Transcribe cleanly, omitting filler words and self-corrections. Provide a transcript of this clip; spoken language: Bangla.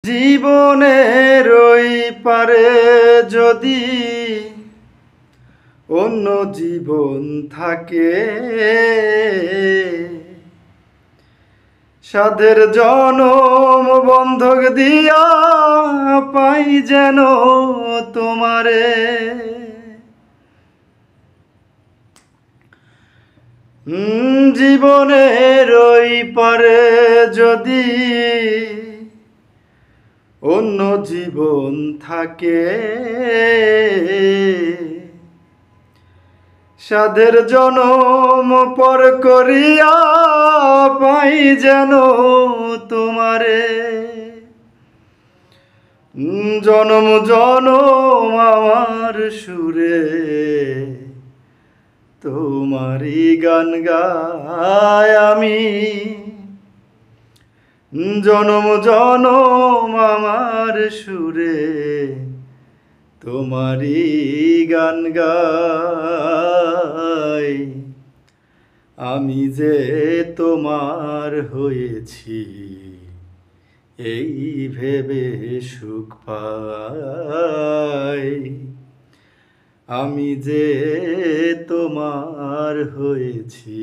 জীবনের ওই পারে যদি অন্য জীবন থাকে, সাধের জনম বন্ধক দিয়া পাই যেন তোমারে। জীবনের ওই পারে যদি অন্য জীবন থাকে, সাধের জনম পর করিয়া পাই যেন তোমারে। জনম জনম আমার সুরে তোমারই গান গাই আমি। জনম জনম আমার সুরে তোমারই গান গাই। আমি যে তোমার হয়েছি এই ভেবে সুখ পাই। আমি যে তোমার হয়েছি